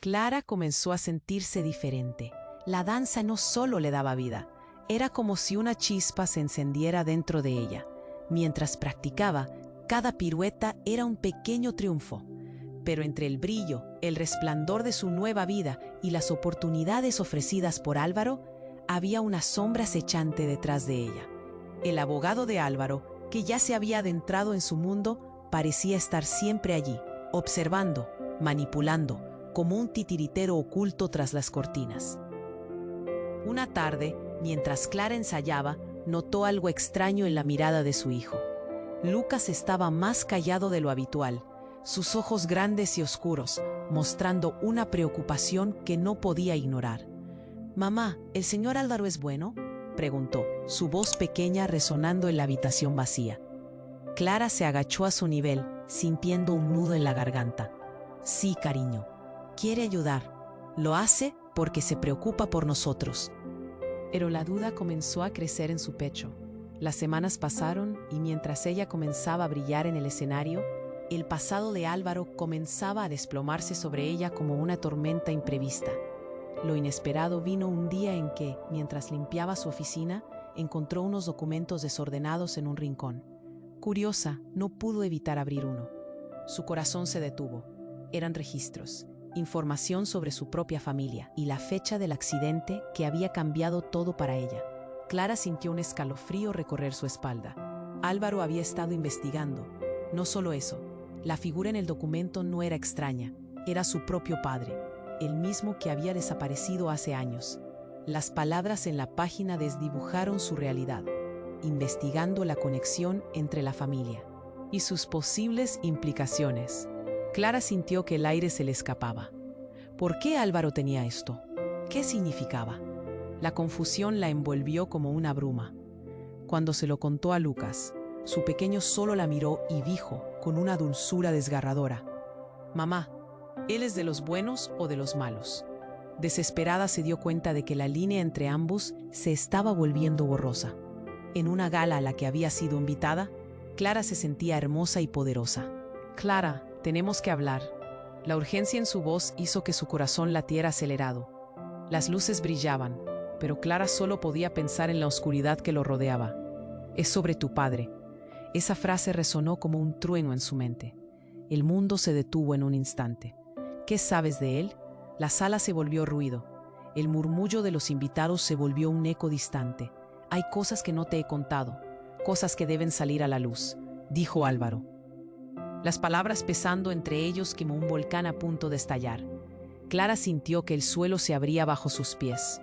Clara comenzó a sentirse diferente. La danza no solo le daba vida, era como si una chispa se encendiera dentro de ella. Mientras practicaba, cada pirueta era un pequeño triunfo. Pero entre el brillo, el resplandor de su nueva vida y las oportunidades ofrecidas por Álvaro, había una sombra acechante detrás de ella. El abogado de Álvaro, que ya se había adentrado en su mundo, parecía estar siempre allí, observando, manipulando, como un titiritero oculto tras las cortinas. Una tarde, mientras Clara ensayaba, notó algo extraño en la mirada de su hijo. Lucas estaba más callado de lo habitual, sus ojos grandes y oscuros, mostrando una preocupación que no podía ignorar. «Mamá, ¿el señor Álvaro es bueno?», preguntó, su voz pequeña resonando en la habitación vacía. Clara se agachó a su nivel, sintiendo un nudo en la garganta. «Sí, cariño. Quiere ayudar. Lo hace porque se preocupa por nosotros». Pero la duda comenzó a crecer en su pecho. Las semanas pasaron y mientras ella comenzaba a brillar en el escenario, el pasado de Álvaro comenzaba a desplomarse sobre ella como una tormenta imprevista. Lo inesperado vino un día en que, mientras limpiaba su oficina, encontró unos documentos desordenados en un rincón. Curiosa, no pudo evitar abrir uno. Su corazón se detuvo. Eran registros, información sobre su propia familia y la fecha del accidente que había cambiado todo para ella. Clara sintió un escalofrío recorrer su espalda. Álvaro había estado investigando. No solo eso, la figura en el documento no era extraña, era su propio padre, el mismo que había desaparecido hace años. Las palabras en la página desdibujaron su realidad, investigando la conexión entre la familia y sus posibles implicaciones. Clara sintió que el aire se le escapaba. ¿Por qué Álvaro tenía esto? ¿Qué significaba? La confusión la envolvió como una bruma. Cuando se lo contó a Lucas, su pequeño solo la miró y dijo, con una dulzura desgarradora: «Mamá, ¿él es de los buenos o de los malos?». Desesperada se dio cuenta de que la línea entre ambos se estaba volviendo borrosa. En una gala a la que había sido invitada, Clara se sentía hermosa y poderosa. «Clara, tenemos que hablar». La urgencia en su voz hizo que su corazón latiera acelerado. Las luces brillaban, pero Clara solo podía pensar en la oscuridad que lo rodeaba. «Es sobre tu padre». Esa frase resonó como un trueno en su mente. El mundo se detuvo en un instante. «¿Qué sabes de él?». La sala se volvió ruido. El murmullo de los invitados se volvió un eco distante. «Hay cosas que no te he contado, cosas que deben salir a la luz», dijo Álvaro. Las palabras pesando entre ellos como un volcán a punto de estallar. Clara sintió que el suelo se abría bajo sus pies.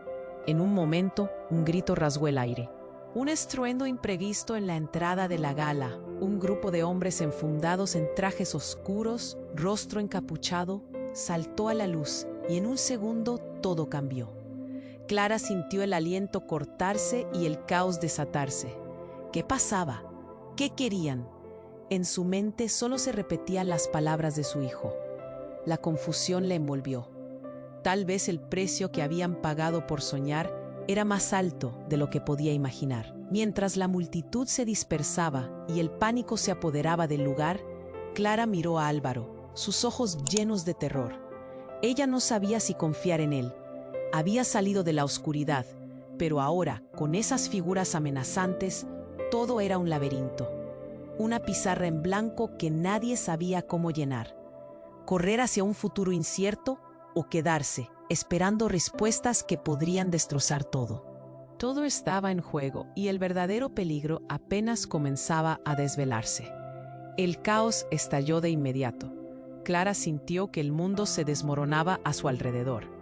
En un momento, un grito rasgó el aire. Un estruendo imprevisto en la entrada de la gala. Un grupo de hombres enfundados en trajes oscuros, rostro encapuchado, saltó a la luz y en un segundo todo cambió. Clara sintió el aliento cortarse y el caos desatarse. ¿Qué pasaba? ¿Qué querían? En su mente solo se repetían las palabras de su hijo. La confusión le envolvió. Tal vez el precio que habían pagado por soñar era más alto de lo que podía imaginar. Mientras la multitud se dispersaba y el pánico se apoderaba del lugar, Clara miró a Álvaro, sus ojos llenos de terror. Ella no sabía si confiar en él. Había salido de la oscuridad, pero ahora, con esas figuras amenazantes, todo era un laberinto. Una pizarra en blanco que nadie sabía cómo llenar. Correr hacia un futuro incierto o quedarse, esperando respuestas que podrían destrozar todo. Todo estaba en juego y el verdadero peligro apenas comenzaba a desvelarse. El caos estalló de inmediato. Clara sintió que el mundo se desmoronaba a su alrededor.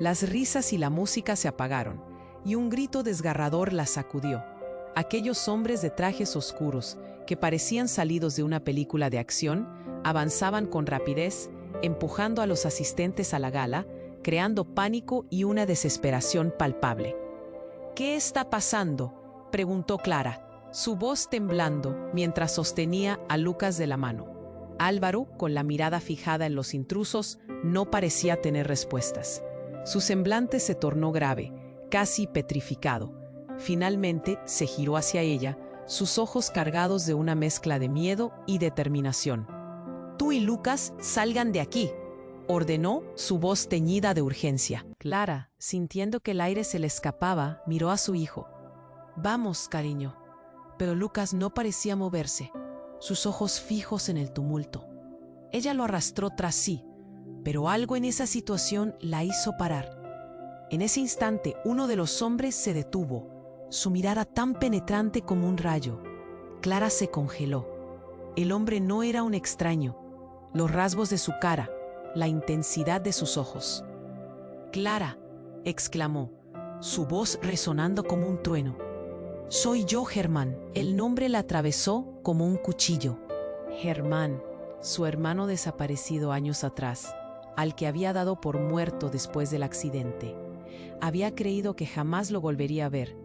Las risas y la música se apagaron, y un grito desgarrador la sacudió. Aquellos hombres de trajes oscuros, que parecían salidos de una película de acción, avanzaban con rapidez, empujando a los asistentes a la gala, creando pánico y una desesperación palpable. «¿Qué está pasando?», preguntó Clara, su voz temblando mientras sostenía a Lucas de la mano. Álvaro, con la mirada fijada en los intrusos, no parecía tener respuestas. Su semblante se tornó grave, casi petrificado. Finalmente se giró hacia ella, sus ojos cargados de una mezcla de miedo y determinación. «Tú y Lucas salgan de aquí», ordenó, su voz teñida de urgencia. Clara, sintiendo que el aire se le escapaba, miró a su hijo. «Vamos, cariño». Pero Lucas no parecía moverse, sus ojos fijos en el tumulto. Ella lo arrastró tras sí, pero algo en esa situación la hizo parar. En ese instante, uno de los hombres se detuvo, su mirada tan penetrante como un rayo. Clara se congeló. El hombre no era un extraño. Los rasgos de su cara, la intensidad de sus ojos. «Clara», exclamó, su voz resonando como un trueno. «Soy yo, Germán». El nombre la atravesó como un cuchillo. Germán, su hermano desaparecido años atrás, al que había dado por muerto después del accidente. Había creído que jamás lo volvería a ver,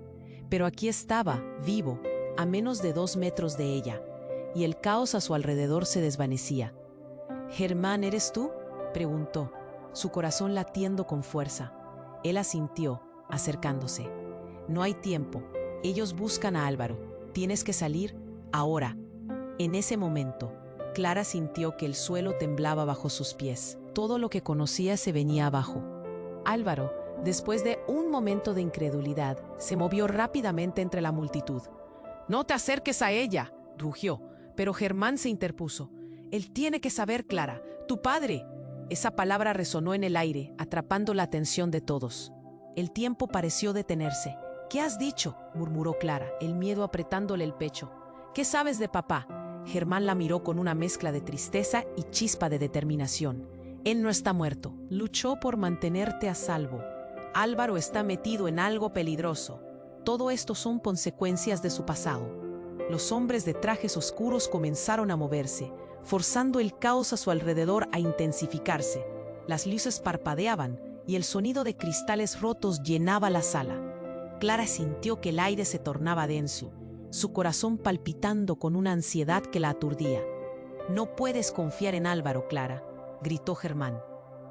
pero aquí estaba, vivo, a menos de 2 metros de ella, y el caos a su alrededor se desvanecía. «Germán, ¿eres tú?», preguntó, su corazón latiendo con fuerza. Él asintió, acercándose. «No hay tiempo. Ellos buscan a Álvaro. Tienes que salir ahora». En ese momento, Clara sintió que el suelo temblaba bajo sus pies. Todo lo que conocía se venía abajo. Álvaro, después de un momento de incredulidad, se movió rápidamente entre la multitud. «No te acerques a ella», rugió, pero Germán se interpuso. «Él tiene que saber, Clara. ¡Tu padre!». Esa palabra resonó en el aire, atrapando la atención de todos. El tiempo pareció detenerse. «¿Qué has dicho?», murmuró Clara, el miedo apretándole el pecho. «¿Qué sabes de papá?». Germán la miró con una mezcla de tristeza y chispa de determinación. «Él no está muerto. Luchó por mantenerte a salvo. Álvaro está metido en algo peligroso. Todo esto son consecuencias de su pasado». Los hombres de trajes oscuros comenzaron a moverse, forzando el caos a su alrededor a intensificarse. Las luces parpadeaban y el sonido de cristales rotos llenaba la sala. Clara sintió que el aire se tornaba denso, su corazón palpitando con una ansiedad que la aturdía. «No puedes confiar en Álvaro, Clara», gritó Germán.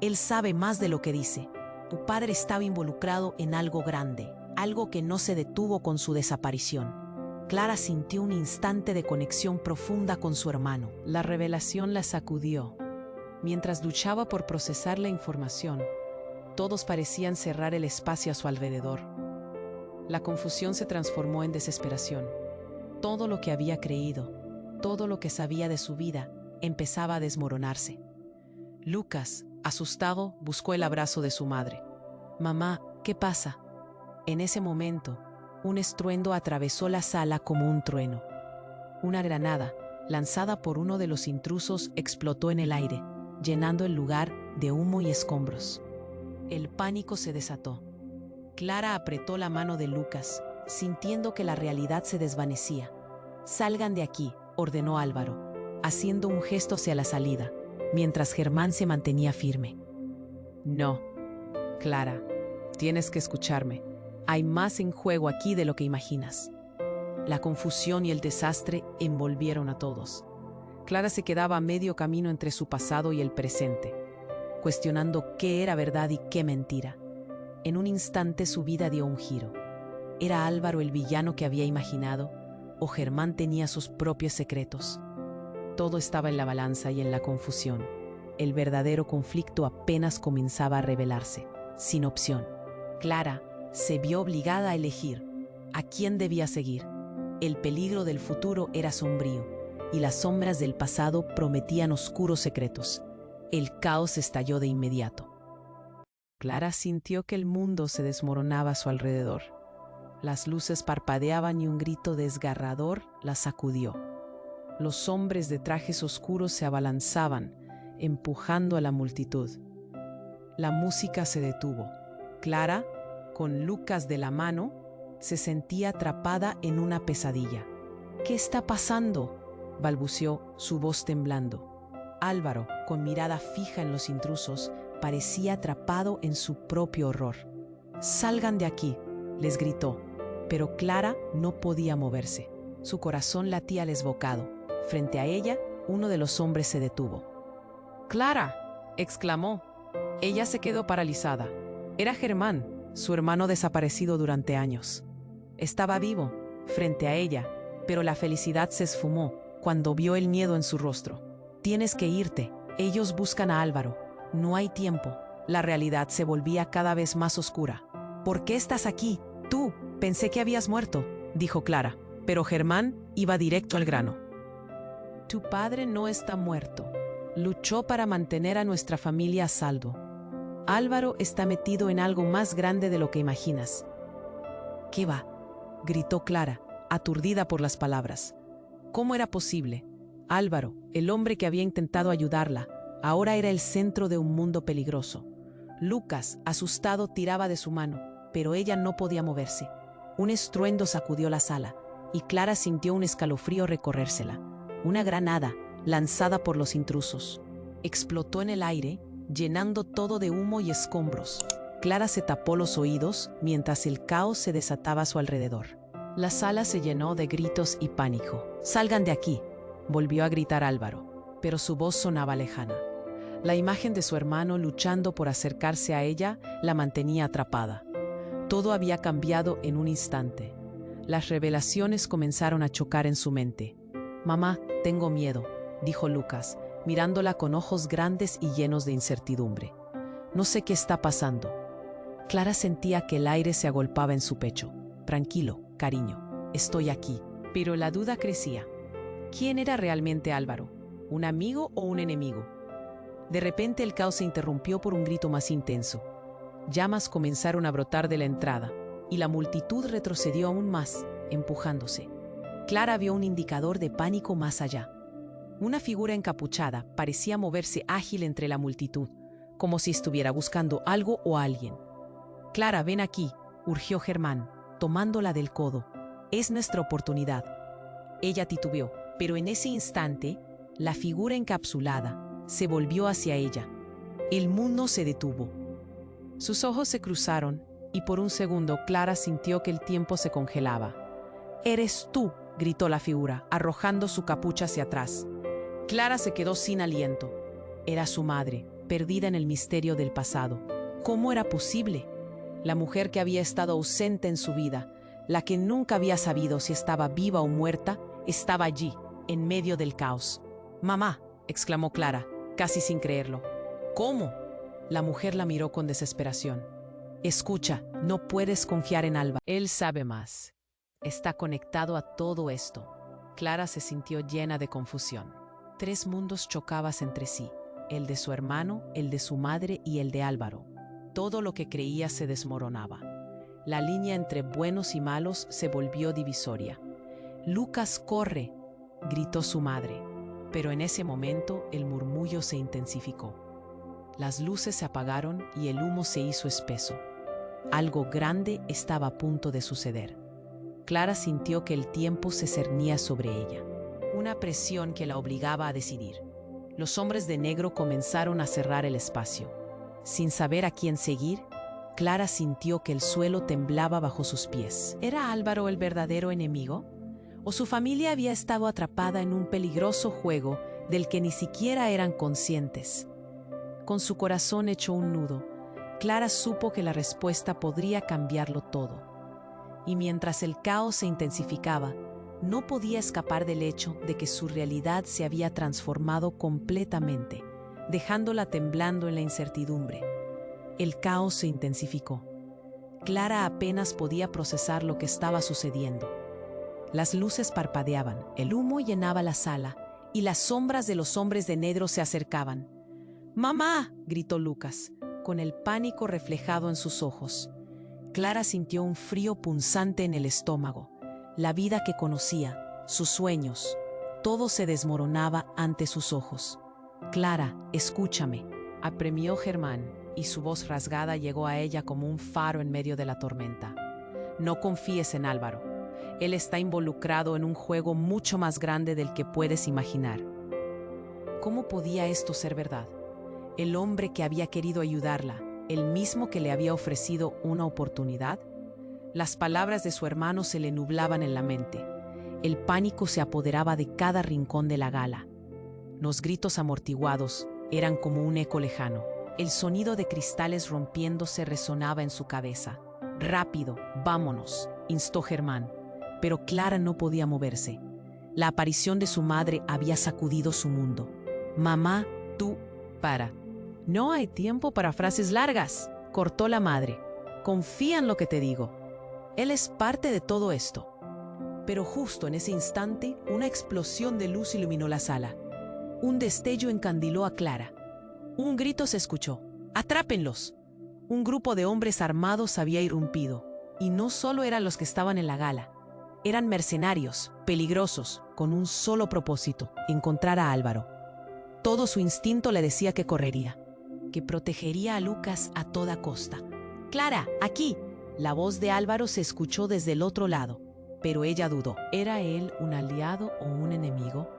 «Él sabe más de lo que dice. Tu padre estaba involucrado en algo grande, algo que no se detuvo con su desaparición». Clara sintió un instante de conexión profunda con su hermano. La revelación la sacudió. Mientras luchaba por procesar la información, todos parecían cerrar el espacio a su alrededor. La confusión se transformó en desesperación. Todo lo que había creído, todo lo que sabía de su vida, empezaba a desmoronarse. Lucas, asustado, buscó el abrazo de su madre. «Mamá, ¿qué pasa?». En ese momento, un estruendo atravesó la sala como un trueno. Una granada, lanzada por uno de los intrusos, explotó en el aire, llenando el lugar de humo y escombros. El pánico se desató. Clara apretó la mano de Lucas, sintiendo que la realidad se desvanecía. «Salgan de aquí», ordenó Álvaro, haciendo un gesto hacia la salida, mientras Germán se mantenía firme. «No, Clara, tienes que escucharme. Hay más en juego aquí de lo que imaginas». La confusión y el desastre envolvieron a todos. Clara se quedaba a medio camino entre su pasado y el presente, cuestionando qué era verdad y qué mentira. En un instante su vida dio un giro. ¿Era Álvaro el villano que había imaginado, o Germán tenía sus propios secretos? Todo estaba en la balanza y en la confusión. El verdadero conflicto apenas comenzaba a revelarse, sin opción. Clara se vio obligada a elegir a quién debía seguir. El peligro del futuro era sombrío, y las sombras del pasado prometían oscuros secretos. El caos estalló de inmediato. Clara sintió que el mundo se desmoronaba a su alrededor. Las luces parpadeaban y un grito desgarrador la sacudió. Los hombres de trajes oscuros se abalanzaban, empujando a la multitud. La música se detuvo. Clara, con Lucas de la mano, se sentía atrapada en una pesadilla. «¿Qué está pasando?», balbuceó, su voz temblando. Álvaro, con mirada fija en los intrusos, parecía atrapado en su propio horror. «Salgan de aquí», les gritó, pero Clara no podía moverse. Su corazón latía desbocado. Frente a ella, uno de los hombres se detuvo. «¡Clara!», exclamó. Ella se quedó paralizada. Era Germán, su hermano desaparecido durante años. Estaba vivo, frente a ella, pero la felicidad se esfumó cuando vio el miedo en su rostro. «Tienes que irte. Ellos buscan a Álvaro». No hay tiempo. La realidad se volvía cada vez más oscura. ¿Por qué estás aquí? Tú, pensé que habías muerto, dijo Clara, pero Germán iba directo al grano. Tu padre no está muerto. Luchó para mantener a nuestra familia a salvo. Álvaro está metido en algo más grande de lo que imaginas. ¿Qué va?, gritó Clara, aturdida por las palabras. ¿Cómo era posible? Álvaro, el hombre que había intentado ayudarla, ahora era el centro de un mundo peligroso. Lucas, asustado, tiraba de su mano, pero ella no podía moverse. Un estruendo sacudió la sala, y Clara sintió un escalofrío recorrérsela. Una granada, lanzada por los intrusos, explotó en el aire, llenando todo de humo y escombros. Clara se tapó los oídos mientras el caos se desataba a su alrededor. La sala se llenó de gritos y pánico. «¡Salgan de aquí!», volvió a gritar Álvaro, pero su voz sonaba lejana. La imagen de su hermano luchando por acercarse a ella la mantenía atrapada. Todo había cambiado en un instante. Las revelaciones comenzaron a chocar en su mente. «Mamá, tengo miedo», dijo Lucas, mirándola con ojos grandes y llenos de incertidumbre. «No sé qué está pasando». Clara sentía que el aire se agolpaba en su pecho. «Tranquilo, cariño, estoy aquí». Pero la duda crecía. ¿Quién era realmente Álvaro? ¿Un amigo o un enemigo? De repente el caos se interrumpió por un grito más intenso. Llamas comenzaron a brotar de la entrada, y la multitud retrocedió aún más, empujándose. Clara vio un indicador de pánico más allá. Una figura encapuchada parecía moverse ágil entre la multitud, como si estuviera buscando algo o alguien. «Clara, ven aquí», urgió Germán, tomándola del codo. «Es nuestra oportunidad». Ella titubeó, pero en ese instante, la figura encapsulada se volvió hacia ella. El mundo se detuvo. Sus ojos se cruzaron, y por un segundo Clara sintió que el tiempo se congelaba. «¡Eres tú!», gritó la figura, arrojando su capucha hacia atrás. Clara se quedó sin aliento. Era su madre, perdida en el misterio del pasado. ¿Cómo era posible? La mujer que había estado ausente en su vida, la que nunca había sabido si estaba viva o muerta, estaba allí, en medio del caos. «¡Mamá!», exclamó Clara, casi sin creerlo. «¿Cómo?». La mujer la miró con desesperación. «Escucha, no puedes confiar en Álvaro. Él sabe más. Está conectado a todo esto». Clara se sintió llena de confusión. 3 mundos chocaban entre sí, el de su hermano, el de su madre y el de Álvaro. Todo lo que creía se desmoronaba. La línea entre buenos y malos se volvió divisoria. «Lucas, corre», gritó su madre, pero en ese momento el murmullo se intensificó. Las luces se apagaron y el humo se hizo espeso. Algo grande estaba a punto de suceder. Clara sintió que el tiempo se cernía sobre ella. Una presión que la obligaba a decidir. Los hombres de negro comenzaron a cerrar el espacio. Sin saber a quién seguir, Clara sintió que el suelo temblaba bajo sus pies. ¿Era Álvaro el verdadero enemigo? ¿O su familia había estado atrapada en un peligroso juego del que ni siquiera eran conscientes? Con su corazón hecho un nudo, Clara supo que la respuesta podría cambiarlo todo. Y mientras el caos se intensificaba, no podía escapar del hecho de que su realidad se había transformado completamente, dejándola temblando en la incertidumbre. El caos se intensificó. Clara apenas podía procesar lo que estaba sucediendo. Las luces parpadeaban, el humo llenaba la sala, y las sombras de los hombres de negro se acercaban. «¡Mamá!», gritó Lucas, con el pánico reflejado en sus ojos. Clara sintió un frío punzante en el estómago. La vida que conocía, sus sueños, todo se desmoronaba ante sus ojos. «Clara, escúchame», apremió Germán, y su voz rasgada llegó a ella como un faro en medio de la tormenta. «No confíes en Álvaro. Él está involucrado en un juego mucho más grande del que puedes imaginar». ¿Cómo podía esto ser verdad? El hombre que había querido ayudarla, el mismo que le había ofrecido una oportunidad. Las palabras de su hermano se le nublaban en la mente. El pánico se apoderaba de cada rincón de la gala. Los gritos amortiguados eran como un eco lejano. El sonido de cristales rompiéndose resonaba en su cabeza. «Rápido, vámonos», instó Germán, pero Clara no podía moverse. La aparición de su madre había sacudido su mundo. «Mamá, tú, para». No hay tiempo para frases largas, cortó la madre. Confía en lo que te digo. Él es parte de todo esto. Pero justo en ese instante, una explosión de luz iluminó la sala. Un destello encandiló a Clara. Un grito se escuchó. ¡Atrápenlos! Un grupo de hombres armados había irrumpido. Y no solo eran los que estaban en la gala. Eran mercenarios, peligrosos, con un solo propósito: encontrar a Álvaro. Todo su instinto le decía que correría, que protegería a Lucas a toda costa. ¡Clara, aquí! La voz de Álvaro se escuchó desde el otro lado, pero ella dudó. ¿Era él un aliado o un enemigo?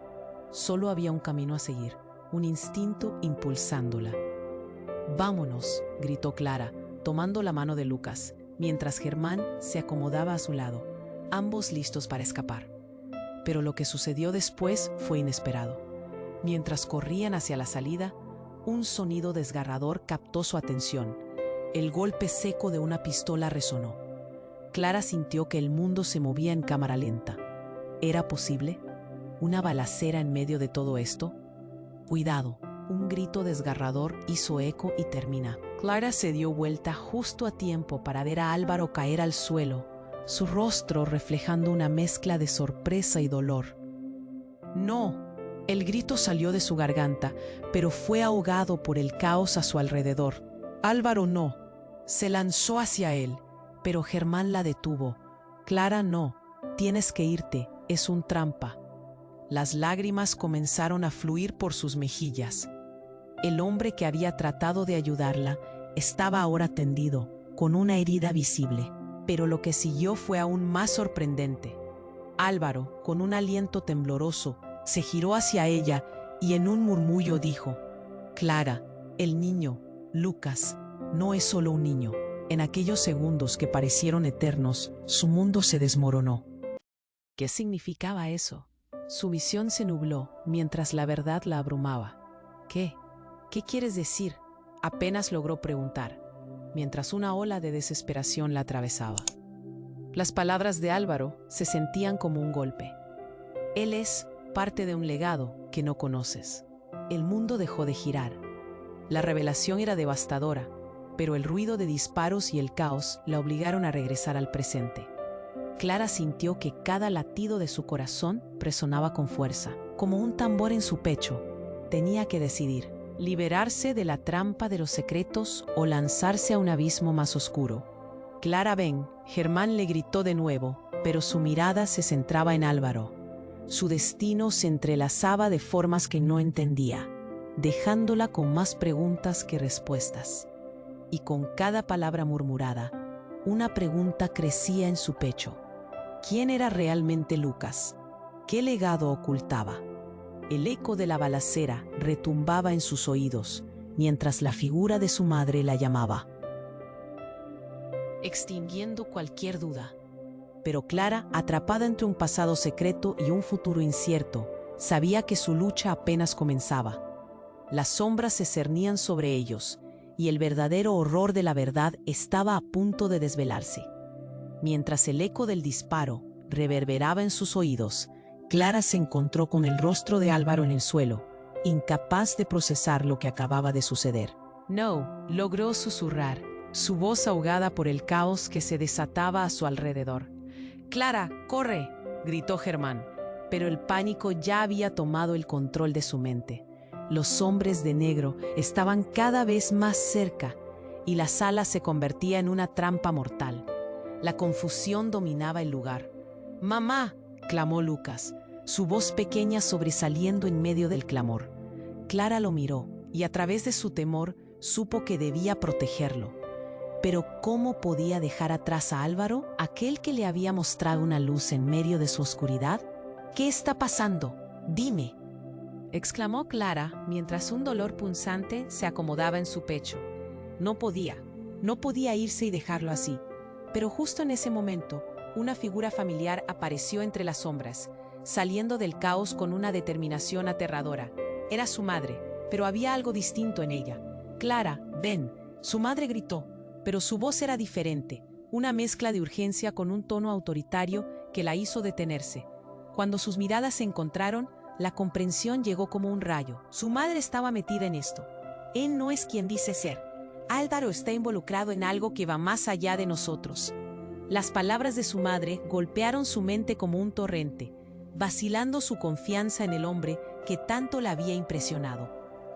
Solo había un camino a seguir, un instinto impulsándola. «Vámonos», gritó Clara, tomando la mano de Lucas, mientras Germán se acomodaba a su lado, ambos listos para escapar. Pero lo que sucedió después fue inesperado. Mientras corrían hacia la salida, un sonido desgarrador captó su atención. El golpe seco de una pistola resonó. Clara sintió que el mundo se movía en cámara lenta. ¿Era posible? ¿Una balacera en medio de todo esto? ¡Cuidado! Un grito desgarrador hizo eco y termina. Clara se dio vuelta justo a tiempo para ver a Álvaro caer al suelo, su rostro reflejando una mezcla de sorpresa y dolor. ¡No! El grito salió de su garganta, pero fue ahogado por el caos a su alrededor. Álvaro no. Se lanzó hacia él, pero Germán la detuvo. Clara, no. Tienes que irte. Es un trampa. Las lágrimas comenzaron a fluir por sus mejillas. El hombre que había tratado de ayudarla estaba ahora tendido, con una herida visible. Pero lo que siguió fue aún más sorprendente. Álvaro, con un aliento tembloroso, se giró hacia ella y en un murmullo dijo: «Clara, el niño, Lucas, no es solo un niño». En aquellos segundos que parecieron eternos, su mundo se desmoronó. ¿Qué significaba eso? Su visión se nubló mientras la verdad la abrumaba. ¿Qué? ¿Qué quieres decir?, apenas logró preguntar, mientras una ola de desesperación la atravesaba. Las palabras de Álvaro se sentían como un golpe. Él es parte de un legado que no conoces. El mundo dejó de girar. La revelación era devastadora, pero el ruido de disparos y el caos la obligaron a regresar al presente. Clara sintió que cada latido de su corazón resonaba con fuerza, como un tambor en su pecho. Tenía que decidir: liberarse de la trampa de los secretos o lanzarse a un abismo más oscuro. «Clara, ven», Germán le gritó de nuevo, pero su mirada se centraba en Álvaro. Su destino se entrelazaba de formas que no entendía, dejándola con más preguntas que respuestas. Y con cada palabra murmurada, una pregunta crecía en su pecho. ¿Quién era realmente Lucas? ¿Qué legado ocultaba? El eco de la balacera retumbaba en sus oídos, mientras la figura de su madre la llamaba, extinguiendo cualquier duda. Pero Clara, atrapada entre un pasado secreto y un futuro incierto, sabía que su lucha apenas comenzaba. Las sombras se cernían sobre ellos, y el verdadero horror de la verdad estaba a punto de desvelarse. Mientras el eco del disparo reverberaba en sus oídos, Clara se encontró con el rostro de Álvaro en el suelo, incapaz de procesar lo que acababa de suceder. «No», logró susurrar, su voz ahogada por el caos que se desataba a su alrededor. «Clara, corre», gritó Germán, pero el pánico ya había tomado el control de su mente. Los hombres de negro estaban cada vez más cerca y la sala se convertía en una trampa mortal. La confusión dominaba el lugar. «¡Mamá!», clamó Lucas, su voz pequeña sobresaliendo en medio del clamor. Clara lo miró y a través de su temor supo que debía protegerlo. Pero ¿cómo podía dejar atrás a Álvaro, aquel que le había mostrado una luz en medio de su oscuridad? «¿Qué está pasando? Dime», exclamó Clara mientras un dolor punzante se acomodaba en su pecho. No podía irse y dejarlo así. Pero justo en ese momento, una figura familiar apareció entre las sombras, saliendo del caos con una determinación aterradora. Era su madre, pero había algo distinto en ella. «Clara, ven», su madre gritó, pero su voz era diferente, una mezcla de urgencia con un tono autoritario que la hizo detenerse. Cuando sus miradas se encontraron, la comprensión llegó como un rayo. Su madre estaba metida en esto. Él no es quien dice ser. Álvaro está involucrado en algo que va más allá de nosotros. Las palabras de su madre golpearon su mente como un torrente, vacilando su confianza en el hombre que tanto la había impresionado.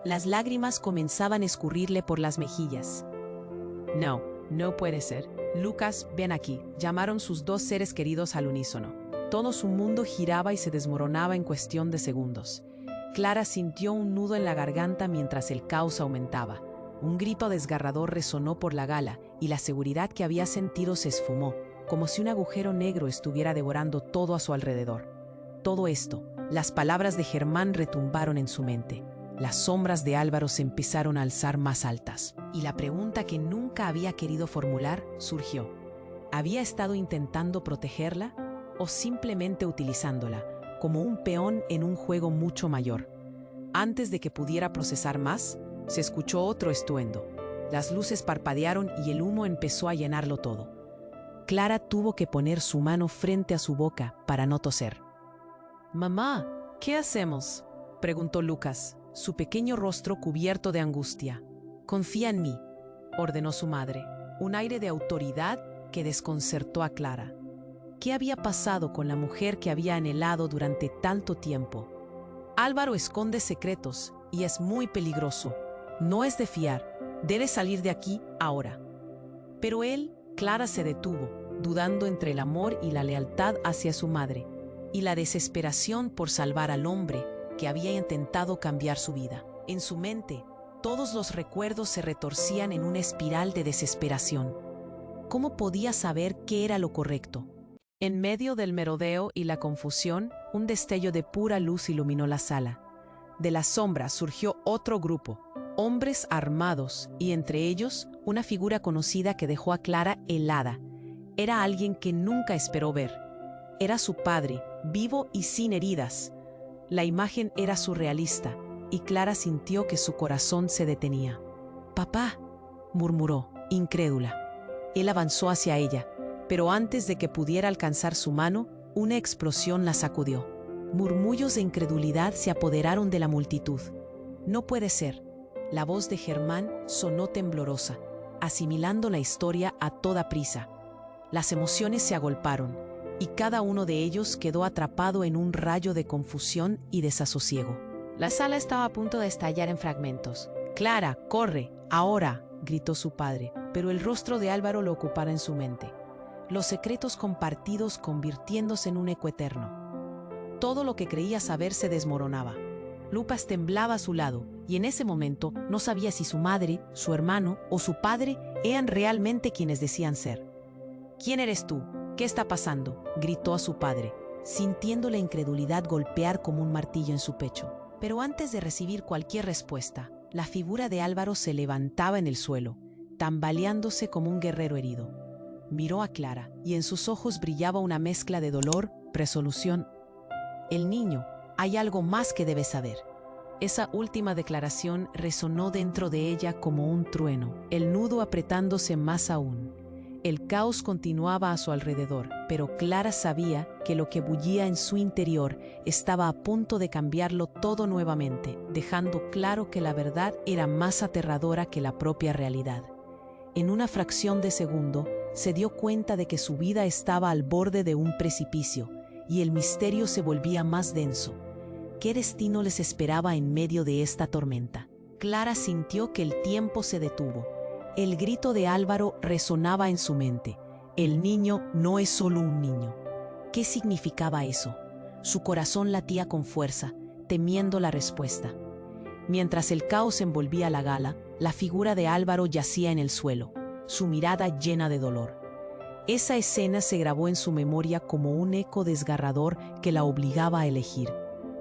Las lágrimas comenzaban a escurrirle por las mejillas. No, no puede ser. Lucas, ven aquí, llamaron sus dos seres queridos al unísono. Todo su mundo giraba y se desmoronaba en cuestión de segundos. Clara sintió un nudo en la garganta mientras el caos aumentaba. Un grito desgarrador resonó por la gala y la seguridad que había sentido se esfumó, como si un agujero negro estuviera devorando todo a su alrededor. Todo esto, las palabras de Germán retumbaron en su mente. Las sombras de Álvaro se empezaron a alzar más altas, y la pregunta que nunca había querido formular surgió. ¿Había estado intentando protegerla o simplemente utilizándola como un peón en un juego mucho mayor? Antes de que pudiera procesar más, se escuchó otro estruendo. Las luces parpadearon y el humo empezó a llenarlo todo. Clara tuvo que poner su mano frente a su boca para no toser. «Mamá, ¿qué hacemos?», preguntó Lucas, su pequeño rostro cubierto de angustia. «Confía en mí», ordenó su madre, un aire de autoridad que desconcertó a Clara. ¿Qué había pasado con la mujer que había anhelado durante tanto tiempo? Álvaro esconde secretos y es muy peligroso. No es de fiar. Debe salir de aquí ahora. Pero él, Clara se detuvo, dudando entre el amor y la lealtad hacia su madre, y la desesperación por salvar al hombre que había intentado cambiar su vida. En su mente, todos los recuerdos se retorcían en una espiral de desesperación. ¿Cómo podía saber qué era lo correcto? En medio del merodeo y la confusión, un destello de pura luz iluminó la sala. De las sombras surgió otro grupo, hombres armados, y entre ellos una figura conocida que dejó a Clara helada. Era alguien que nunca esperó ver. Era su padre, vivo y sin heridas. La imagen era surrealista, y Clara sintió que su corazón se detenía. «Papá», murmuró, incrédula. Él avanzó hacia ella, pero antes de que pudiera alcanzar su mano, una explosión la sacudió. Murmullos de incredulidad se apoderaron de la multitud. «No puede ser». La voz de Germán sonó temblorosa, asimilando la historia a toda prisa. Las emociones se agolparon, y cada uno de ellos quedó atrapado en un rayo de confusión y desasosiego. La sala estaba a punto de estallar en fragmentos. «Clara, corre, ahora», gritó su padre, pero el rostro de Álvaro lo ocupara en su mente. Los secretos compartidos convirtiéndose en un eco eterno. Todo lo que creía saber se desmoronaba. Lucas temblaba a su lado, y en ese momento no sabía si su madre, su hermano o su padre eran realmente quienes decían ser. «¿Quién eres tú? ¿Qué está pasando?», gritó a su padre, sintiendo la incredulidad golpear como un martillo en su pecho. Pero antes de recibir cualquier respuesta, la figura de Álvaro se levantaba en el suelo, tambaleándose como un guerrero herido. Miró a Clara, y en sus ojos brillaba una mezcla de dolor, resolución. «El niño, hay algo más que debes saber». Esa última declaración resonó dentro de ella como un trueno, el nudo apretándose más aún. El caos continuaba a su alrededor, pero Clara sabía que lo que bullía en su interior estaba a punto de cambiarlo todo nuevamente, dejando claro que la verdad era más aterradora que la propia realidad. En una fracción de segundo, se dio cuenta de que su vida estaba al borde de un precipicio, y el misterio se volvía más denso. ¿Qué destino les esperaba en medio de esta tormenta? Clara sintió que el tiempo se detuvo. El grito de Álvaro resonaba en su mente. El niño no es solo un niño. ¿Qué significaba eso? Su corazón latía con fuerza, temiendo la respuesta. Mientras el caos envolvía la gala, la figura de Álvaro yacía en el suelo, su mirada llena de dolor. Esa escena se grabó en su memoria como un eco desgarrador que la obligaba a elegir.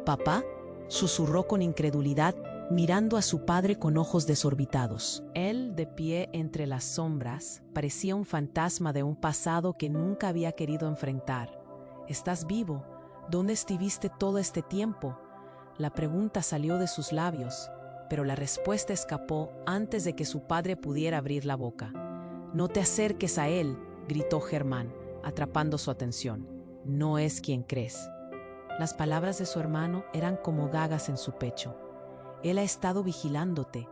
«¿Papá?», susurró con incredulidad, mirando a su padre con ojos desorbitados. Él, de pie entre las sombras, parecía un fantasma de un pasado que nunca había querido enfrentar. «¿Estás vivo? ¿Dónde estuviste todo este tiempo?». La pregunta salió de sus labios, pero la respuesta escapó antes de que su padre pudiera abrir la boca. «No te acerques a él», gritó Germán, atrapando su atención. «No es quien crees». Las palabras de su hermano eran como dagas en su pecho. «Él ha estado vigilándote.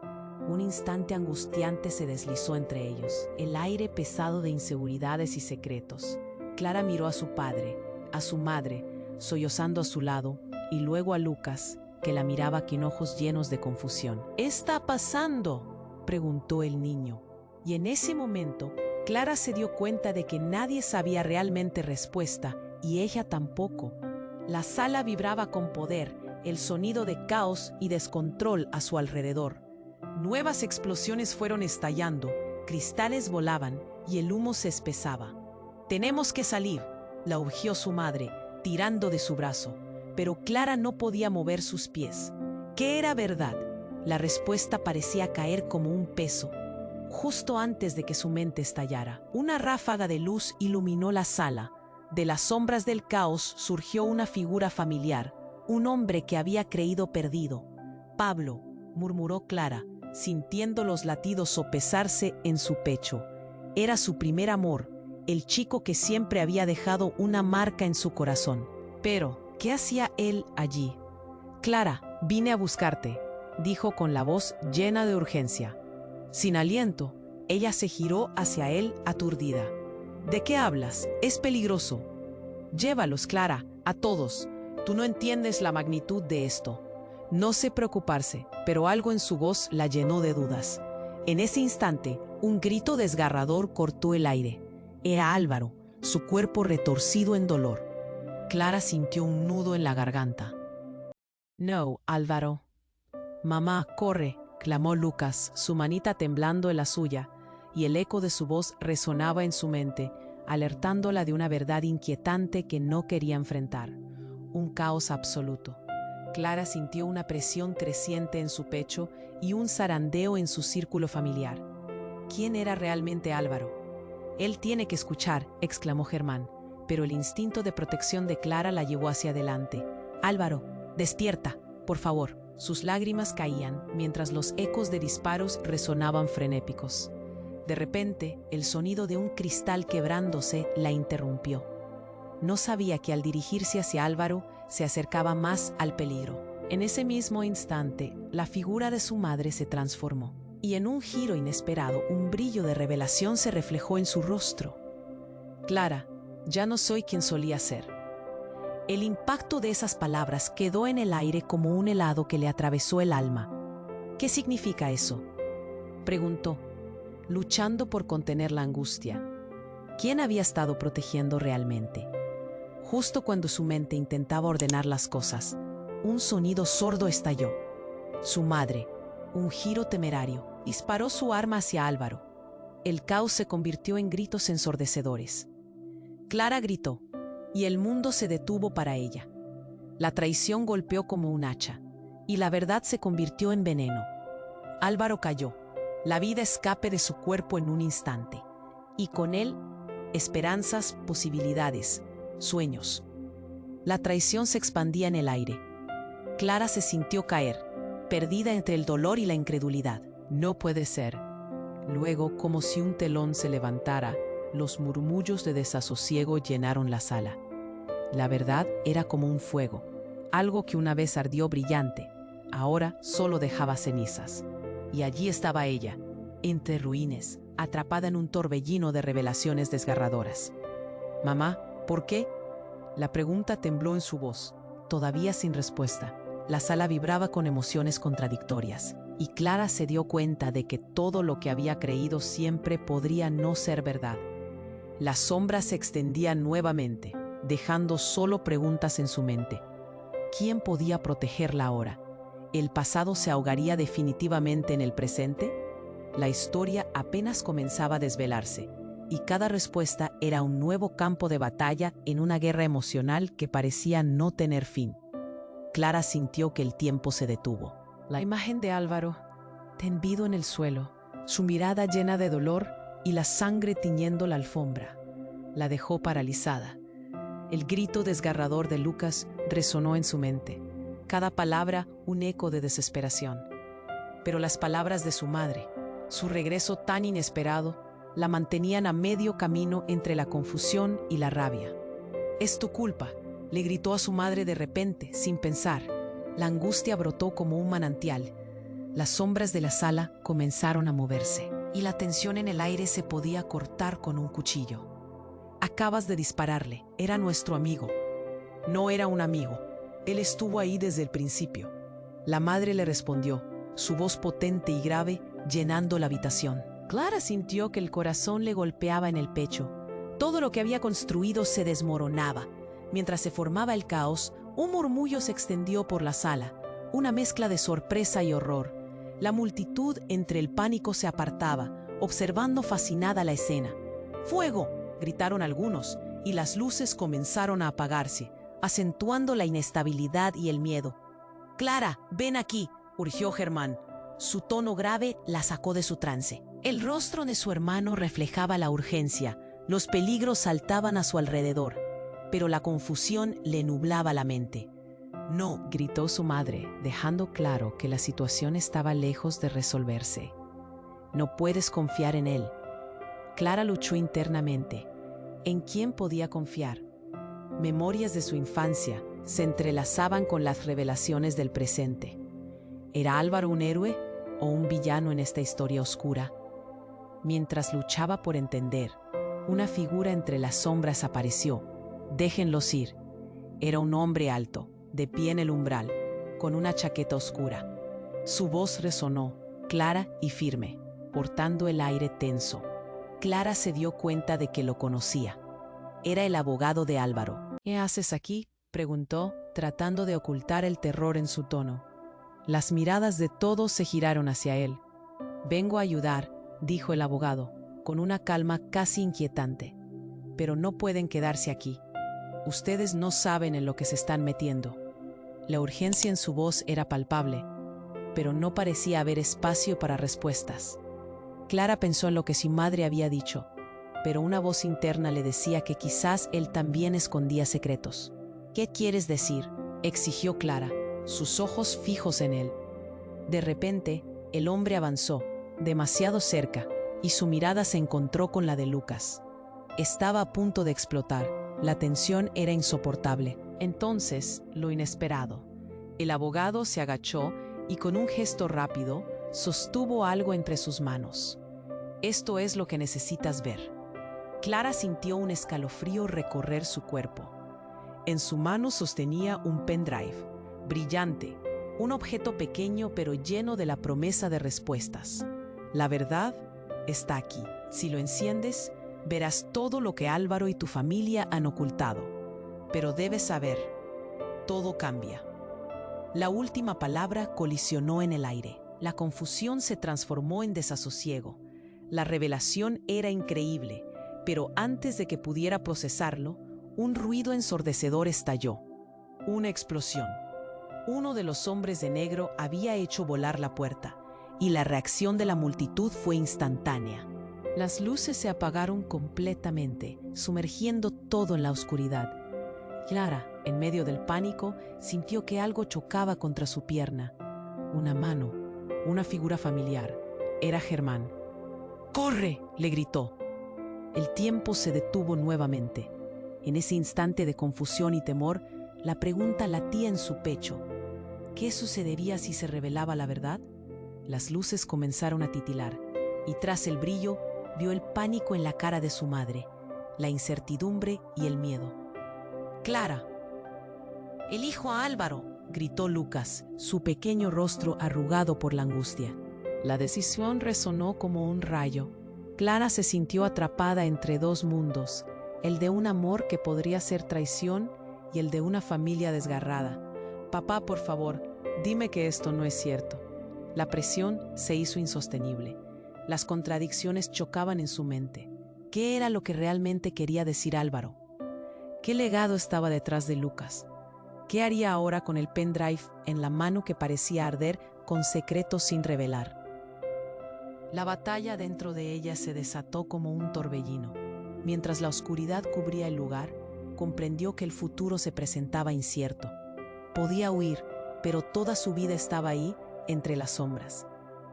Un instante angustiante se deslizó entre ellos, el aire pesado de inseguridades y secretos. Clara miró a su padre, a su madre, sollozando a su lado, y luego a Lucas, que la miraba con ojos llenos de confusión. ¿Qué está pasando?, preguntó el niño. Y en ese momento, Clara se dio cuenta de que nadie sabía realmente respuesta, y ella tampoco. La sala vibraba con poder, el sonido de caos y descontrol a su alrededor. Nuevas explosiones fueron estallando, cristales volaban y el humo se espesaba. «Tenemos que salir», la urgió su madre, tirando de su brazo. Pero Clara no podía mover sus pies. ¿Qué era verdad? La respuesta parecía caer como un peso. Justo antes de que su mente estallara, una ráfaga de luz iluminó la sala. De las sombras del caos surgió una figura familiar, un hombre que había creído perdido. «Pablo», murmuró Clara, sintiendo los latidos sopesarse en su pecho. Era su primer amor, el chico que siempre había dejado una marca en su corazón. Pero, ¿qué hacía él allí? «Clara, vine a buscarte», dijo con la voz llena de urgencia. Sin aliento, ella se giró hacia él aturdida. «¿De qué hablas? Es peligroso». «Llévalos, Clara, a todos. Tú no entiendes la magnitud de esto». No sé preocuparse, pero algo en su voz la llenó de dudas. En ese instante, un grito desgarrador cortó el aire. Era Álvaro, su cuerpo retorcido en dolor. Clara sintió un nudo en la garganta. «No, Álvaro». «Mamá, corre», clamó Lucas, su manita temblando en la suya, y el eco de su voz resonaba en su mente, alertándola de una verdad inquietante que no quería enfrentar. Un caos absoluto. Clara sintió una presión creciente en su pecho y un zarandeo en su círculo familiar. ¿Quién era realmente Álvaro? «Él tiene que escuchar», exclamó Germán, pero el instinto de protección de Clara la llevó hacia adelante. «Álvaro, despierta, por favor». Sus lágrimas caían mientras los ecos de disparos resonaban frenéticos. De repente, el sonido de un cristal quebrándose la interrumpió. No sabía que al dirigirse hacia Álvaro se acercaba más al peligro. En ese mismo instante, la figura de su madre se transformó, y en un giro inesperado, un brillo de revelación se reflejó en su rostro. «Clara, ya no soy quien solía ser». El impacto de esas palabras quedó en el aire como un helado que le atravesó el alma. «¿Qué significa eso?», preguntó, luchando por contener la angustia. ¿Quién había estado protegiendo realmente? Justo cuando su mente intentaba ordenar las cosas, un sonido sordo estalló. Su madre, un giro temerario, disparó su arma hacia Álvaro. El caos se convirtió en gritos ensordecedores. Clara gritó, y el mundo se detuvo para ella. La traición golpeó como un hacha, y la verdad se convirtió en veneno. Álvaro cayó, la vida escape de su cuerpo en un instante, y con él, esperanzas, posibilidades, sueños. La traición se expandía en el aire. Clara se sintió caer, perdida entre el dolor y la incredulidad. «No puede ser». Luego, como si un telón se levantara, los murmullos de desasosiego llenaron la sala. La verdad era como un fuego, algo que una vez ardió brillante, ahora solo dejaba cenizas. Y allí estaba ella, entre ruines, atrapada en un torbellino de revelaciones desgarradoras. «Mamá, ¿por qué?». La pregunta tembló en su voz, todavía sin respuesta. La sala vibraba con emociones contradictorias, y Clara se dio cuenta de que todo lo que había creído siempre podría no ser verdad. Las sombras se extendían nuevamente, dejando solo preguntas en su mente. ¿Quién podía protegerla ahora? ¿El pasado se ahogaría definitivamente en el presente? La historia apenas comenzaba a desvelarse, y cada respuesta era un nuevo campo de batalla en una guerra emocional que parecía no tener fin. Clara sintió que el tiempo se detuvo. La imagen de Álvaro, tendido en el suelo, su mirada llena de dolor y la sangre tiñendo la alfombra, la dejó paralizada. El grito desgarrador de Lucas resonó en su mente, cada palabra un eco de desesperación. Pero las palabras de su madre, su regreso tan inesperado, la mantenían a medio camino entre la confusión y la rabia. «Es tu culpa», le gritó a su madre de repente, sin pensar. La angustia brotó como un manantial. Las sombras de la sala comenzaron a moverse y la tensión en el aire se podía cortar con un cuchillo. Acabas de dispararle. Era nuestro amigo. No era un amigo. Él estuvo ahí desde el principio. La madre le respondió, su voz potente y grave llenando la habitación. Clara sintió que el corazón le golpeaba en el pecho. Todo lo que había construido se desmoronaba. Mientras se formaba el caos, un murmullo se extendió por la sala, una mezcla de sorpresa y horror. La multitud entre el pánico se apartaba, observando fascinada la escena. ¡Fuego!, gritaron algunos, y las luces comenzaron a apagarse, acentuando la inestabilidad y el miedo. «Clara, ven aquí», urgió Germán. Su tono grave la sacó de su trance. El rostro de su hermano reflejaba la urgencia. Los peligros saltaban a su alrededor, pero la confusión le nublaba la mente. «No», gritó su madre, dejando claro que la situación estaba lejos de resolverse. «No puedes confiar en él». Clara luchó internamente. ¿En quién podía confiar? Memorias de su infancia se entrelazaban con las revelaciones del presente. ¿Era Álvaro un héroe o un villano en esta historia oscura? Mientras luchaba por entender, una figura entre las sombras apareció. «Déjenlos ir». Era un hombre alto, de pie en el umbral, con una chaqueta oscura. Su voz resonó, clara y firme, portando el aire tenso. Clara se dio cuenta de que lo conocía. Era el abogado de Álvaro. «¿Qué haces aquí?», preguntó, tratando de ocultar el terror en su tono. Las miradas de todos se giraron hacia él. «Vengo a ayudar», dijo el abogado, con una calma casi inquietante. «Pero no pueden quedarse aquí. Ustedes no saben en lo que se están metiendo». La urgencia en su voz era palpable, pero no parecía haber espacio para respuestas. Clara pensó en lo que su madre había dicho, pero una voz interna le decía que quizás él también escondía secretos. «¿Qué quieres decir?», exigió Clara, sus ojos fijos en él. De repente, el hombre avanzó, demasiado cerca, y su mirada se encontró con la de Lucas. Estaba a punto de explotar. La tensión era insoportable. Entonces, lo inesperado. El abogado se agachó y con un gesto rápido sostuvo algo entre sus manos. «Esto es lo que necesitas ver». Clara sintió un escalofrío recorrer su cuerpo. En su mano sostenía un pendrive, brillante, un objeto pequeño pero lleno de la promesa de respuestas. «La verdad está aquí. Si lo enciendes, verás todo lo que Álvaro y tu familia han ocultado. Pero debes saber, todo cambia». La última palabra colisionó en el aire. La confusión se transformó en desasosiego. La revelación era increíble, pero antes de que pudiera procesarlo, un ruido ensordecedor estalló. Una explosión. Uno de los hombres de negro había hecho volar la puerta, y la reacción de la multitud fue instantánea. Las luces se apagaron completamente, sumergiendo todo en la oscuridad. Clara, en medio del pánico, sintió que algo chocaba contra su pierna. Una mano, una figura familiar. Era Germán. «¡Corre!», le gritó. El tiempo se detuvo nuevamente. En ese instante de confusión y temor, la pregunta latía en su pecho. ¿Qué sucedería si se revelaba la verdad? Las luces comenzaron a titilar, y tras el brillo, vio el pánico en la cara de su madre, la incertidumbre y el miedo. «Clara». «Elijo a Álvaro», gritó Lucas, su pequeño rostro arrugado por la angustia. La decisión resonó como un rayo. Clara se sintió atrapada entre dos mundos, el de un amor que podría ser traición y el de una familia desgarrada. «Papá, por favor, dime que esto no es cierto». La presión se hizo insostenible. Las contradicciones chocaban en su mente. ¿Qué era lo que realmente quería decir Álvaro? ¿Qué legado estaba detrás de Lucas? ¿Qué haría ahora con el pendrive en la mano que parecía arder con secretos sin revelar? La batalla dentro de ella se desató como un torbellino. Mientras la oscuridad cubría el lugar, comprendió que el futuro se presentaba incierto. Podía huir, pero toda su vida estaba ahí, entre las sombras.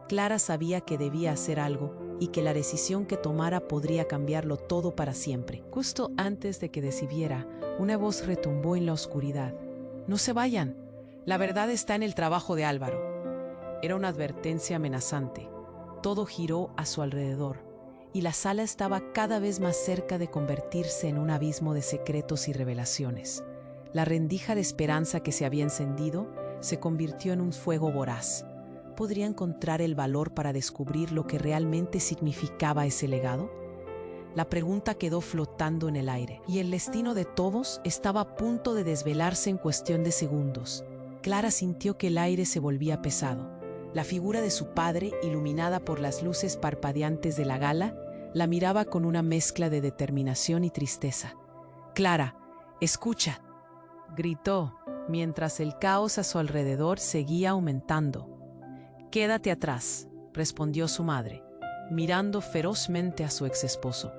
Clara sabía que debía hacer algo y que la decisión que tomara podría cambiarlo todo para siempre. Justo antes de que decidiera, una voz retumbó en la oscuridad. «No se vayan. La verdad está en el trabajo de Álvaro». Era una advertencia amenazante. Todo giró a su alrededor, y la sala estaba cada vez más cerca de convertirse en un abismo de secretos y revelaciones. La rendija de esperanza que se había encendido se convirtió en un fuego voraz. ¿Podría encontrar el valor para descubrir lo que realmente significaba ese legado? La pregunta quedó flotando en el aire, y el destino de todos estaba a punto de desvelarse en cuestión de segundos. Clara sintió que el aire se volvía pesado. La figura de su padre, iluminada por las luces parpadeantes de la gala, la miraba con una mezcla de determinación y tristeza. «Clara, escucha», gritó, mientras el caos a su alrededor seguía aumentando. «Quédate atrás», respondió su madre, mirando ferozmente a su exesposo.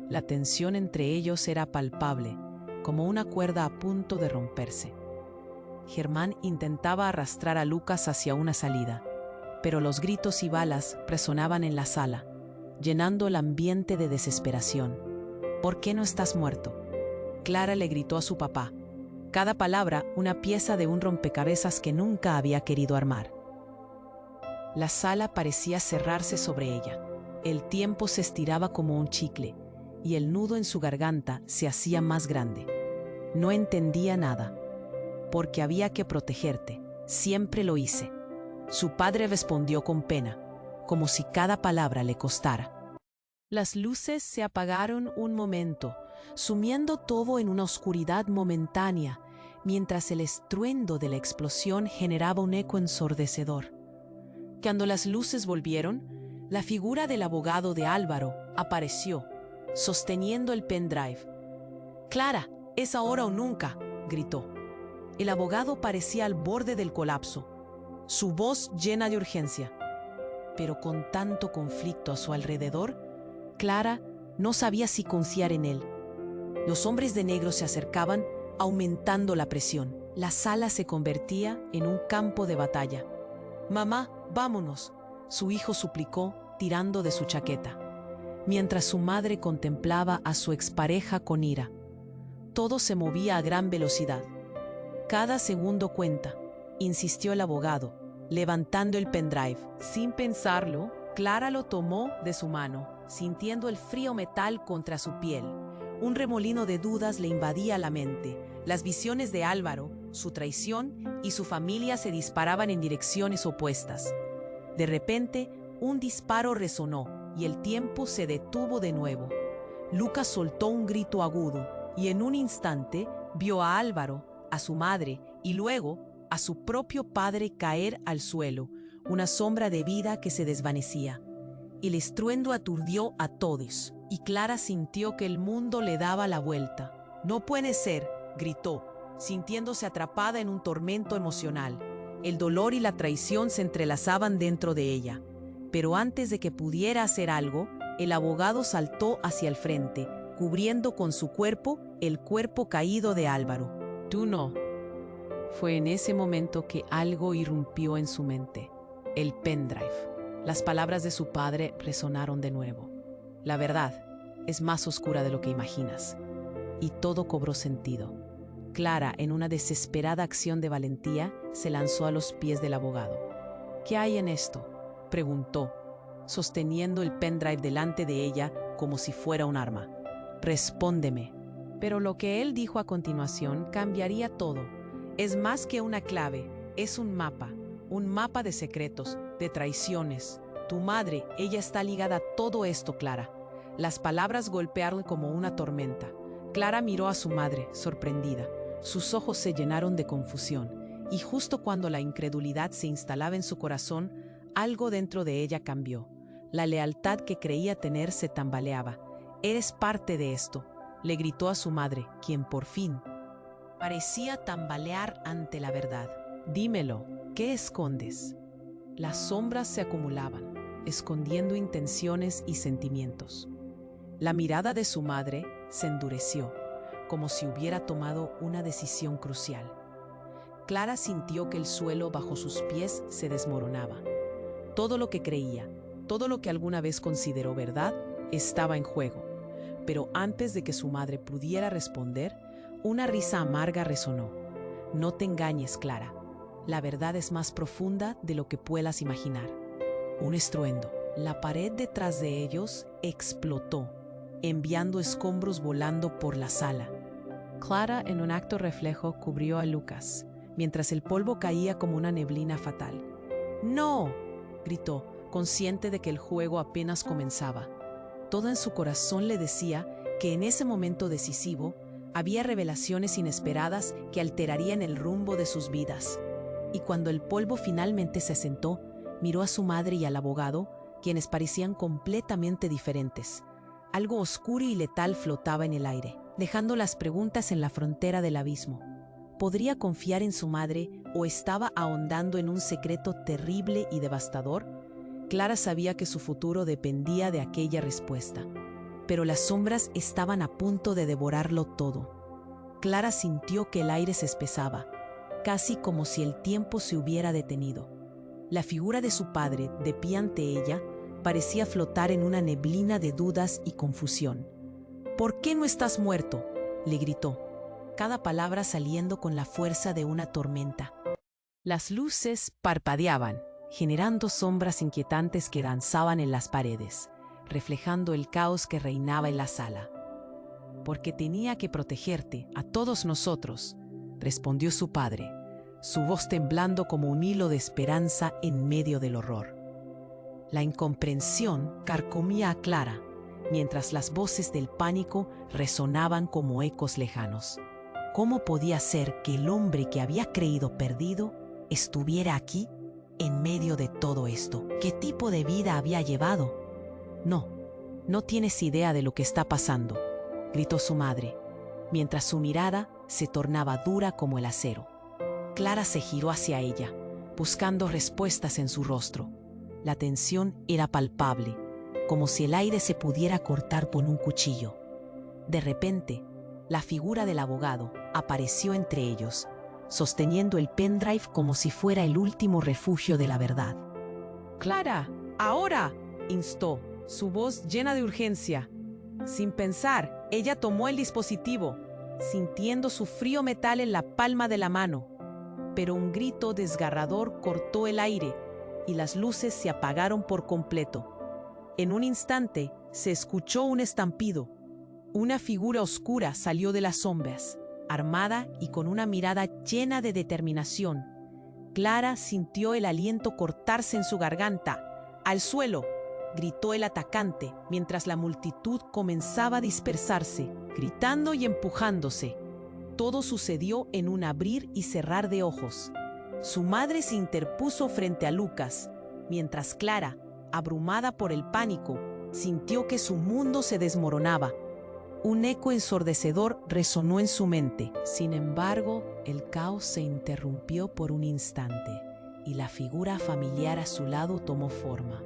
La tensión entre ellos era palpable, como una cuerda a punto de romperse. Germán intentaba arrastrar a Lucas hacia una salida, pero los gritos y balas resonaban en la sala, llenando el ambiente de desesperación. «¿Por qué no estás muerto?», Clara le gritó a su papá, cada palabra una pieza de un rompecabezas que nunca había querido armar. La sala parecía cerrarse sobre ella. El tiempo se estiraba como un chicle, y el nudo en su garganta se hacía más grande. No entendía nada. «Porque había que protegerte. Siempre lo hice». Su padre respondió con pena, como si cada palabra le costara. Las luces se apagaron un momento, sumiendo todo en una oscuridad momentánea, mientras el estruendo de la explosión generaba un eco ensordecedor. Cuando las luces volvieron, la figura del abogado de Álvaro apareció, sosteniendo el pendrive. «Clara, es ahora o nunca», gritó. El abogado parecía al borde del colapso, su voz llena de urgencia. Pero con tanto conflicto a su alrededor, Clara no sabía si confiar en él. Los hombres de negro se acercaban, aumentando la presión. La sala se convertía en un campo de batalla. «Mamá, vámonos», su hijo suplicó, tirando de su chaqueta, mientras su madre contemplaba a su expareja con ira. Todo se movía a gran velocidad. «Cada segundo cuenta», insistió el abogado, levantando el pendrive. Sin pensarlo, Clara lo tomó de su mano, sintiendo el frío metal contra su piel. Un remolino de dudas le invadía la mente. Las visiones de Álvaro, su traición y su familia se disparaban en direcciones opuestas. De repente, un disparo resonó y el tiempo se detuvo de nuevo. Lucas soltó un grito agudo y en un instante vio a Álvaro, a su madre y luego a su propio padre caer al suelo, una sombra de vida que se desvanecía. El estruendo aturdió a todos y Clara sintió que el mundo le daba la vuelta. «No puede ser», gritó, sintiéndose atrapada en un tormento emocional. El dolor y la traición se entrelazaban dentro de ella. Pero antes de que pudiera hacer algo, el abogado saltó hacia el frente, cubriendo con su cuerpo el cuerpo caído de Álvaro. «Tú no». Fue en ese momento que algo irrumpió en su mente. El pendrive. Las palabras de su padre resonaron de nuevo. «La verdad es más oscura de lo que imaginas». Y todo cobró sentido. Clara, en una desesperada acción de valentía, se lanzó a los pies del abogado. «¿Qué hay en esto?», preguntó, sosteniendo el pendrive delante de ella como si fuera un arma. «Respóndeme». Pero lo que él dijo a continuación cambiaría todo. «Es más que una clave, es un mapa de secretos, de traiciones. Tu madre, ella está ligada a todo esto, Clara». Las palabras golpearon como una tormenta. Clara miró a su madre, sorprendida. Sus ojos se llenaron de confusión, y justo cuando la incredulidad se instalaba en su corazón, algo dentro de ella cambió. La lealtad que creía tener se tambaleaba. «Eres parte de esto», le gritó a su madre, quien por fin parecía tambalear ante la verdad. «Dímelo, ¿qué escondes?». Las sombras se acumulaban, escondiendo intenciones y sentimientos. La mirada de su madre se endureció, como si hubiera tomado una decisión crucial. Clara sintió que el suelo bajo sus pies se desmoronaba. Todo lo que creía, todo lo que alguna vez consideró verdad, estaba en juego. Pero antes de que su madre pudiera responder, una risa amarga resonó. «No te engañes, Clara. La verdad es más profunda de lo que puedas imaginar. Un estruendo. La pared detrás de ellos explotó, enviando escombros volando por la sala. Clara, en un acto reflejo, cubrió a Lucas, mientras el polvo caía como una neblina fatal. ¡No!, gritó, consciente de que el juego apenas comenzaba. Todo en su corazón le decía que en ese momento decisivo había revelaciones inesperadas que alterarían el rumbo de sus vidas. Y cuando el polvo finalmente se asentó, miró a su madre y al abogado, quienes parecían completamente diferentes. Algo oscuro y letal flotaba en el aire, dejando las preguntas en la frontera del abismo. ¿Podría confiar en su madre o estaba ahondando en un secreto terrible y devastador? Clara sabía que su futuro dependía de aquella respuesta, pero las sombras estaban a punto de devorarlo todo. Clara sintió que el aire se espesaba, casi como si el tiempo se hubiera detenido. La figura de su padre, de pie ante ella, parecía flotar en una neblina de dudas y confusión. «¿Por qué no estás muerto?», le gritó, cada palabra saliendo con la fuerza de una tormenta. Las luces parpadeaban, generando sombras inquietantes que danzaban en las paredes, reflejando el caos que reinaba en la sala. «Porque tenía que protegerte, a todos nosotros», respondió su padre, su voz temblando como un hilo de esperanza en medio del horror. La incomprensión carcomía a Clara, mientras las voces del pánico resonaban como ecos lejanos. ¿Cómo podía ser que el hombre que había creído perdido estuviera aquí, en medio de todo esto? ¿Qué tipo de vida había llevado? No tienes idea de lo que está pasando», gritó su madre, mientras su mirada se tornaba dura como el acero. Clara se giró hacia ella, buscando respuestas en su rostro. La tensión era palpable, como si el aire se pudiera cortar con un cuchillo. De repente, la figura del abogado apareció entre ellos, sosteniendo el pendrive como si fuera el último refugio de la verdad. «Clara, ahora», instó, su voz llena de urgencia. Sin pensar, ella tomó el dispositivo, sintiendo su frío metal en la palma de la mano. Pero un grito desgarrador cortó el aire y las luces se apagaron por completo. En un instante se escuchó un estampido. Una figura oscura salió de las sombras, armada y con una mirada llena de determinación. Clara sintió el aliento cortarse en su garganta. «¡Al suelo!», gritó el atacante, mientras la multitud comenzaba a dispersarse, gritando y empujándose. Todo sucedió en un abrir y cerrar de ojos. Su madre se interpuso frente a Lucas, mientras Clara, abrumada por el pánico, sintió que su mundo se desmoronaba. Un eco ensordecedor resonó en su mente. Sin embargo, el caos se interrumpió por un instante, y la figura familiar a su lado tomó forma.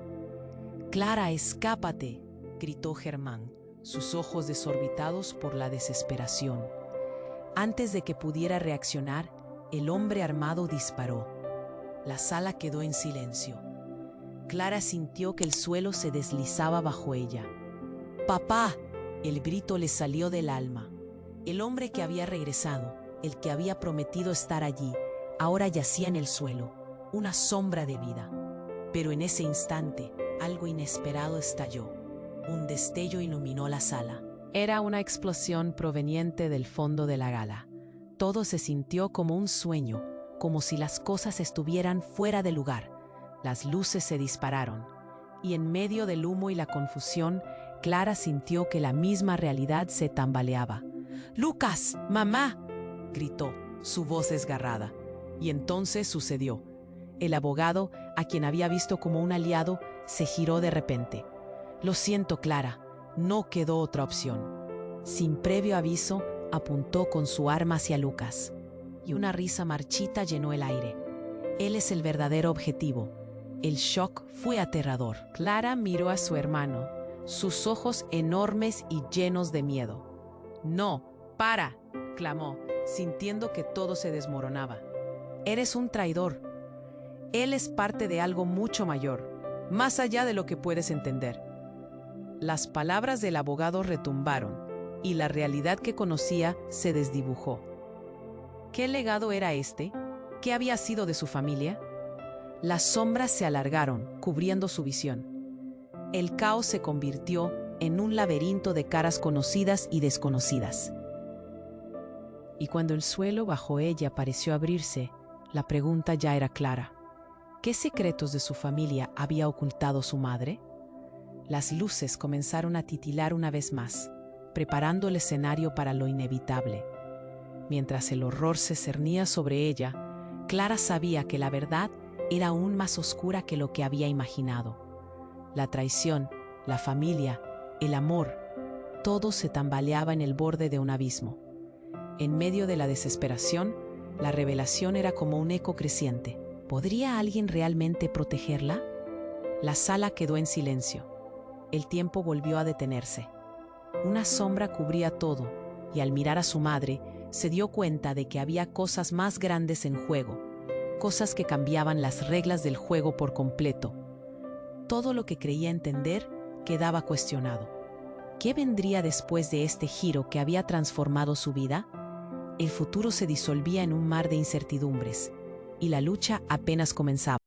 «Clara, escápate», gritó Germán, sus ojos desorbitados por la desesperación. Antes de que pudiera reaccionar, el hombre armado disparó. La sala quedó en silencio. Clara sintió que el suelo se deslizaba bajo ella. «¡Papá!», el grito le salió del alma. El hombre que había regresado, el que había prometido estar allí, ahora yacía en el suelo, una sombra de vida. Pero en ese instante, algo inesperado estalló. Un destello iluminó la sala. Era una explosión proveniente del fondo de la gala. Todo se sintió como un sueño, como si las cosas estuvieran fuera de lugar. Las luces se dispararon, y en medio del humo y la confusión, Clara sintió que la misma realidad se tambaleaba. «¡Lucas! ¡Mamá!», gritó, su voz desgarrada. Y entonces sucedió. El abogado, a quien había visto como un aliado, se giró de repente. «Lo siento, Clara, no quedó otra opción». Sin previo aviso, apuntó con su arma hacia Lucas, y una risa marchita llenó el aire. «Él es el verdadero objetivo». El shock fue aterrador. Clara miró a su hermano, sus ojos enormes y llenos de miedo. «No, para», clamó, sintiendo que todo se desmoronaba. «Eres un traidor. Él es parte de algo mucho mayor, más allá de lo que puedes entender». Las palabras del abogado retumbaron, y la realidad que conocía se desdibujó. ¿Qué legado era este? ¿Qué había sido de su familia? Las sombras se alargaron, cubriendo su visión. El caos se convirtió en un laberinto de caras conocidas y desconocidas. Y cuando el suelo bajo ella pareció abrirse, la pregunta ya era clara. ¿Qué secretos de su familia había ocultado su madre? Las luces comenzaron a titilar una vez más, preparando el escenario para lo inevitable. Mientras el horror se cernía sobre ella, Clara sabía que la verdad era aún más oscura que lo que había imaginado. La traición, la familia, el amor, todo se tambaleaba en el borde de un abismo. En medio de la desesperación, la revelación era como un eco creciente. ¿Podría alguien realmente protegerla? La sala quedó en silencio. El tiempo volvió a detenerse. Una sombra cubría todo, y al mirar a su madre, se dio cuenta de que había cosas más grandes en juego, cosas que cambiaban las reglas del juego por completo. Todo lo que creía entender quedaba cuestionado. ¿Qué vendría después de este giro que había transformado su vida? El futuro se disolvía en un mar de incertidumbres, y la lucha apenas comenzaba.